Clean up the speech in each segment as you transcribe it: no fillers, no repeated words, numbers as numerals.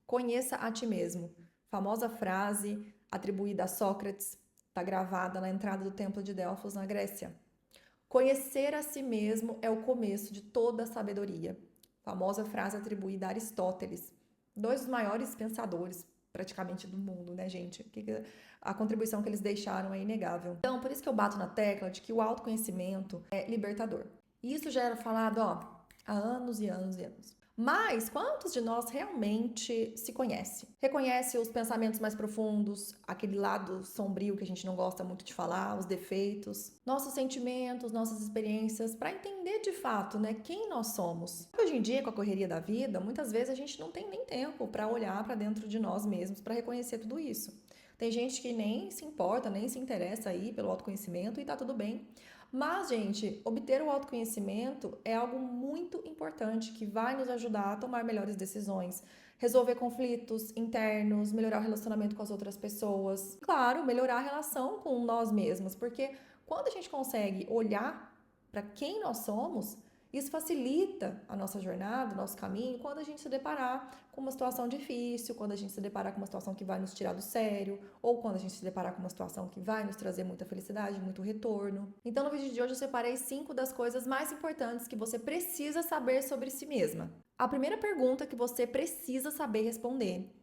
Conheça a ti mesmo. Famosa frase atribuída a Sócrates, está gravada na entrada do Templo de Delfos, na Grécia. Conhecer a si mesmo é o começo de toda a sabedoria. Famosa frase atribuída a Aristóteles, dois dos maiores pensadores praticamente do mundo, né, gente? A contribuição que eles deixaram é inegável. Então, por isso que eu bato na tecla de que o autoconhecimento é libertador. E isso já era falado, há anos e anos e anos. Mas quantos de nós realmente se conhece? Reconhece os pensamentos mais profundos, aquele lado sombrio que a gente não gosta muito de falar, os defeitos, nossos sentimentos, nossas experiências, para entender de fato, né, quem nós somos. Hoje em dia, com a correria da vida, muitas vezes a gente não tem nem tempo para olhar para dentro de nós mesmos, para reconhecer tudo isso. Tem gente que nem se importa, nem se interessa aí pelo autoconhecimento e tá tudo bem. Mas, gente, obter o autoconhecimento é algo muito importante que vai nos ajudar a tomar melhores decisões, resolver conflitos internos, melhorar o relacionamento com as outras pessoas. Claro, melhorar a relação com nós mesmos, porque quando a gente consegue olhar para quem nós somos, isso facilita a nossa jornada, o nosso caminho, quando a gente se deparar com uma situação difícil, quando a gente se deparar com uma situação que vai nos tirar do sério, ou quando a gente se deparar com uma situação que vai nos trazer muita felicidade, muito retorno. Então, no vídeo de hoje eu separei 5 das coisas mais importantes que você precisa saber sobre si mesma. A primeira pergunta que você precisa saber responder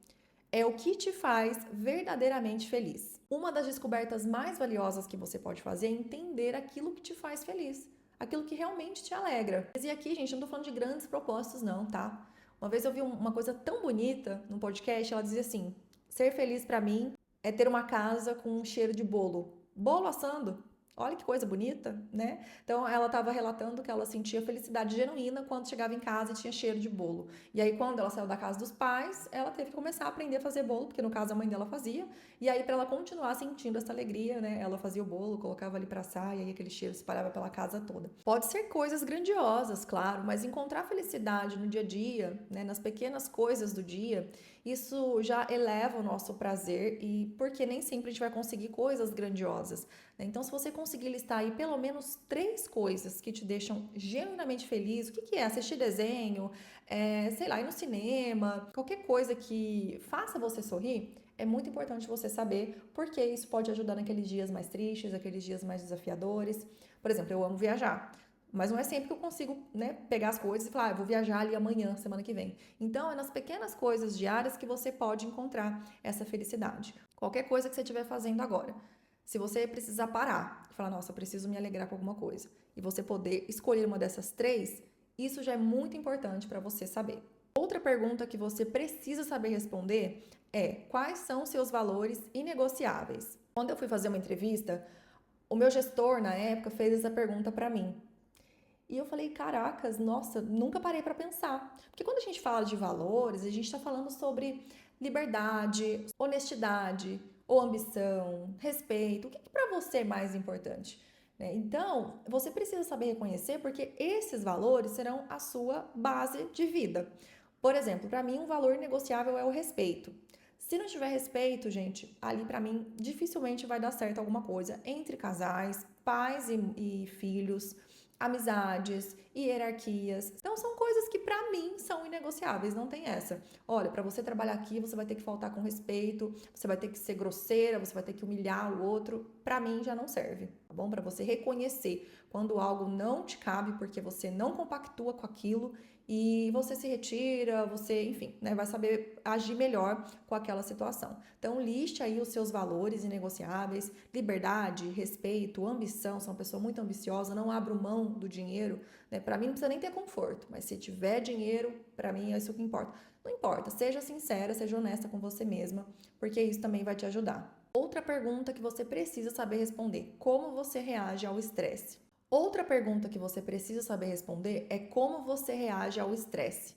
é o que te faz verdadeiramente feliz. Uma das descobertas mais valiosas que você pode fazer é entender aquilo que te faz feliz, aquilo que realmente te alegra. E aqui, gente, eu não tô falando de grandes propósitos não, tá? Uma vez eu vi uma coisa tão bonita num podcast, ela dizia assim: ser feliz pra mim é ter uma casa com um cheiro de bolo. Bolo assando. Olha que coisa bonita, né? Então ela estava relatando que ela sentia felicidade genuína quando chegava em casa e tinha cheiro de bolo. E aí quando ela saiu da casa dos pais, ela teve que começar a aprender a fazer bolo, porque no caso a mãe dela fazia. E aí para ela continuar sentindo essa alegria, né, ela fazia o bolo, colocava ali para assar e aí aquele cheiro se espalhava pela casa toda. Pode ser coisas grandiosas, claro, mas encontrar felicidade no dia a dia, né, nas pequenas coisas do dia, isso já eleva o nosso prazer e porque nem sempre a gente vai conseguir coisas grandiosas. Então, se você conseguir listar aí pelo menos 3 coisas que te deixam genuinamente feliz, o que é? Assistir desenho, sei lá, ir no cinema, qualquer coisa que faça você sorrir, é muito importante você saber porque isso pode ajudar naqueles dias mais tristes, aqueles dias mais desafiadores. Por exemplo, eu amo viajar. Mas não é sempre que eu consigo, né, pegar as coisas e falar, eu vou viajar ali amanhã, semana que vem. Então, é nas pequenas coisas diárias que você pode encontrar essa felicidade. Qualquer coisa que você estiver fazendo agora. Se você precisar parar e falar, nossa, eu preciso me alegrar com alguma coisa, e você poder escolher uma dessas 3, isso já é muito importante para você saber. Outra pergunta que você precisa saber responder é: quais são seus valores inegociáveis? Quando eu fui fazer uma entrevista, o meu gestor na época fez essa pergunta para mim. E eu falei, caracas, nossa, nunca parei para pensar. Porque quando a gente fala de valores, a gente está falando sobre liberdade, honestidade, ou ambição, respeito. O que para você é mais importante? Então, você precisa saber reconhecer porque esses valores serão a sua base de vida. Por exemplo, para mim, um valor negociável é o respeito. Se não tiver respeito, gente, ali para mim dificilmente vai dar certo alguma coisa entre casais, pais e filhos, amizades, hierarquias. Então são coisas que para mim são inegociáveis, não tem essa. Olha, para você trabalhar aqui, você vai ter que faltar com respeito, você vai ter que ser grosseira, você vai ter que humilhar o outro. Para mim já não serve, tá bom? Para você reconhecer quando algo não te cabe porque você não compactua com aquilo e você se retira, você, enfim, né, vai saber agir melhor com aquela situação. Então, liste aí os seus valores inegociáveis: liberdade, respeito, ambição. Sou uma pessoa muito ambiciosa, não abro mão do dinheiro, né? Para mim não precisa nem ter conforto, mas se tiver dinheiro, para mim é isso que importa. Não importa, seja sincera, seja honesta com você mesma, porque isso também vai te ajudar. Outra pergunta que você precisa saber responder: como você reage ao estresse? Outra pergunta que você precisa saber responder é como você reage ao estresse.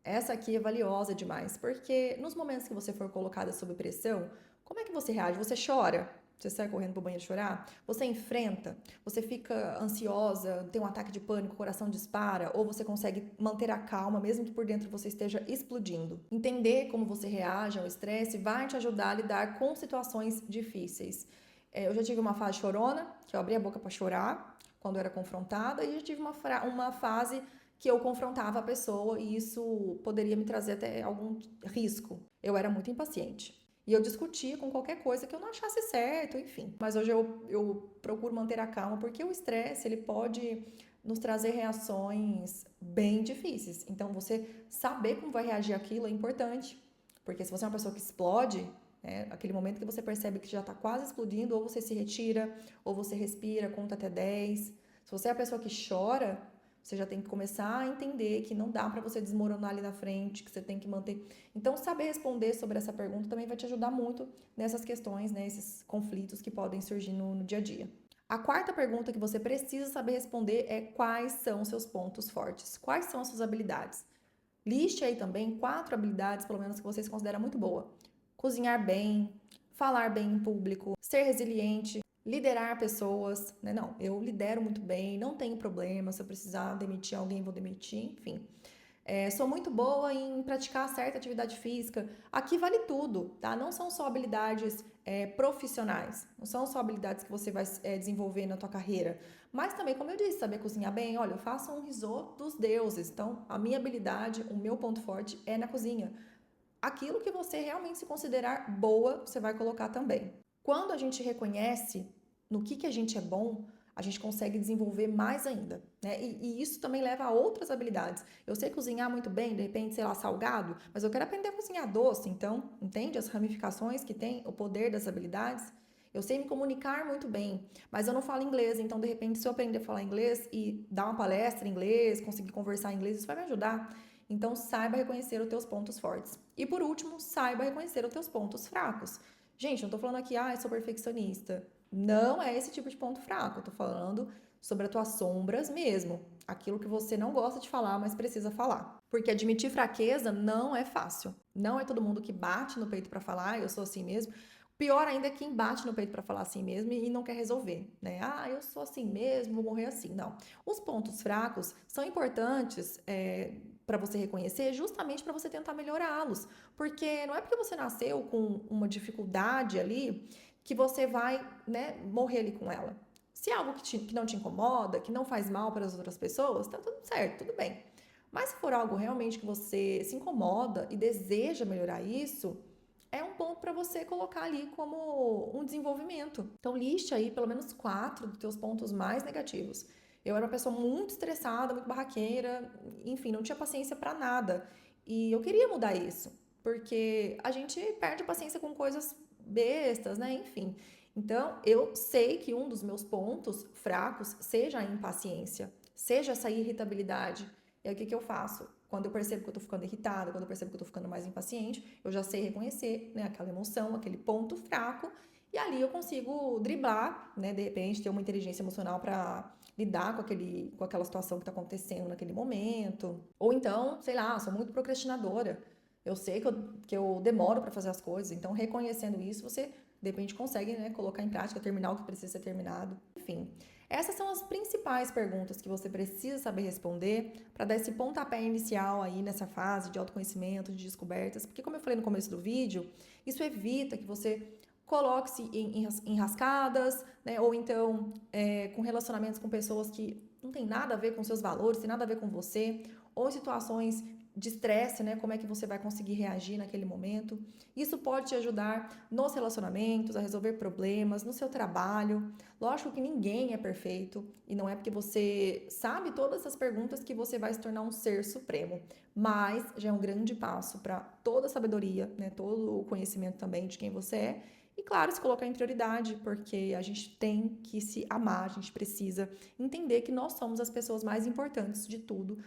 Essa aqui é valiosa demais, porque nos momentos que você for colocada sob pressão, como é que você reage? Você chora? Você sai correndo pro banheiro chorar? Você enfrenta? Você fica ansiosa, tem um ataque de pânico, o coração dispara? Ou você consegue manter a calma, mesmo que por dentro você esteja explodindo? Entender como você reage ao estresse vai te ajudar a lidar com situações difíceis. Eu já tive uma fase chorona, que eu abri a boca para chorar quando eu era confrontada, e já tive uma fase que eu confrontava a pessoa e isso poderia me trazer até algum risco. Eu era muito impaciente. E eu discutia com qualquer coisa que eu não achasse certo, enfim. Mas hoje eu procuro manter a calma, porque o estresse, ele pode nos trazer reações bem difíceis. Então, você saber como vai reagir aquilo é importante. Porque se você é uma pessoa que explode, aquele momento que você percebe que já está quase explodindo, ou você se retira, ou você respira, conta até 10. Se você é a pessoa que chora, você já tem que começar a entender que não dá para você desmoronar ali na frente, que você tem que manter. Então, saber responder sobre essa pergunta também vai te ajudar muito nessas questões, né, esses conflitos que podem surgir no dia a dia. A quarta pergunta que você precisa saber responder é quais são os seus pontos fortes, quais são as suas habilidades. Liste aí também 4 habilidades, pelo menos, que você se considera muito boa. Cozinhar bem, falar bem em público, ser resiliente, liderar pessoas, né? Não, eu lidero muito bem, não tenho problema, se eu precisar demitir alguém, vou demitir, enfim. Sou muito boa em praticar certa atividade física. Aqui vale tudo, tá? Não são só habilidades profissionais, não são só habilidades que você vai desenvolver na tua carreira, mas também, como eu disse, saber cozinhar bem. Olha, eu faço um risoto dos deuses, então a minha habilidade, o meu ponto forte é na cozinha. Aquilo que você realmente se considerar boa, você vai colocar também. Quando a gente reconhece no que a gente é bom, a gente consegue desenvolver mais ainda, né? E isso também leva a outras habilidades. Eu sei cozinhar muito bem, de repente, sei lá, salgado, mas eu quero aprender a cozinhar doce, então, entende as ramificações que tem o poder das habilidades? Eu sei me comunicar muito bem, mas eu não falo inglês, então, de repente, se eu aprender a falar inglês e dar uma palestra em inglês, conseguir conversar em inglês, isso vai me ajudar. Então, saiba reconhecer os teus pontos fortes. E por último, saiba reconhecer os teus pontos fracos. Gente, não tô falando aqui, eu sou perfeccionista. Não é esse tipo de ponto fraco. Eu tô falando sobre as tuas sombras mesmo. Aquilo que você não gosta de falar, mas precisa falar. Porque admitir fraqueza não é fácil. Não é todo mundo que bate no peito para falar, eu sou assim mesmo. Pior ainda é quem bate no peito para falar assim mesmo e não quer resolver, né? Eu sou assim mesmo, vou morrer assim. Não. Os pontos fracos são importantes para você reconhecer, justamente para você tentar melhorá-los. Porque não é porque você nasceu com uma dificuldade ali que você vai, né, morrer ali com ela. Se é algo que não te incomoda, que não faz mal para as outras pessoas, tá tudo certo, tudo bem. Mas se for algo realmente que você se incomoda e deseja melhorar isso, é um ponto para você colocar ali como um desenvolvimento. Então, liste aí pelo menos 4 dos teus pontos mais negativos. Eu era uma pessoa muito estressada, muito barraqueira, enfim, não tinha paciência para nada. E eu queria mudar isso, porque a gente perde a paciência com coisas bestas, né? Enfim. Então, eu sei que um dos meus pontos fracos seja a impaciência, seja essa irritabilidade. E aí, o que eu faço? Quando eu percebo que eu tô ficando irritada, quando eu percebo que eu tô ficando mais impaciente, eu já sei reconhecer, né, aquela emoção, aquele ponto fraco, e ali eu consigo driblar, né, de repente ter uma inteligência emocional para lidar com aquela situação que está acontecendo naquele momento. Ou então, sei lá, sou muito procrastinadora. Eu sei que eu demoro para fazer as coisas, então reconhecendo isso, você de repente consegue, né, colocar em prática, terminar o que precisa ser terminado. Enfim, essas são as principais perguntas que você precisa saber responder para dar esse pontapé inicial aí nessa fase de autoconhecimento, de descobertas, porque como eu falei no começo do vídeo, isso evita que você coloque-se em enrascadas, né? Ou então com relacionamentos com pessoas que não tem nada a ver com seus valores, tem nada a ver com você, ou em situações de estresse, né? Como é que você vai conseguir reagir naquele momento. Isso pode te ajudar nos relacionamentos, a resolver problemas, no seu trabalho. Lógico que ninguém é perfeito e não é porque você sabe todas essas perguntas que você vai se tornar um ser supremo, mas já é um grande passo para toda a sabedoria, né? Todo o conhecimento também de quem você é. E claro, se colocar em prioridade, porque a gente tem que se amar, a gente precisa entender que nós somos as pessoas mais importantes de tudo,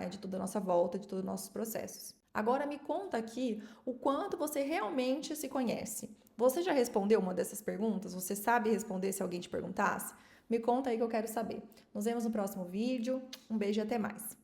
de toda a nossa volta, de todos os nossos processos. Agora me conta aqui o quanto você realmente se conhece. Você já respondeu uma dessas perguntas? Você sabe responder se alguém te perguntasse? Me conta aí que eu quero saber. Nos vemos no próximo vídeo. Um beijo e até mais.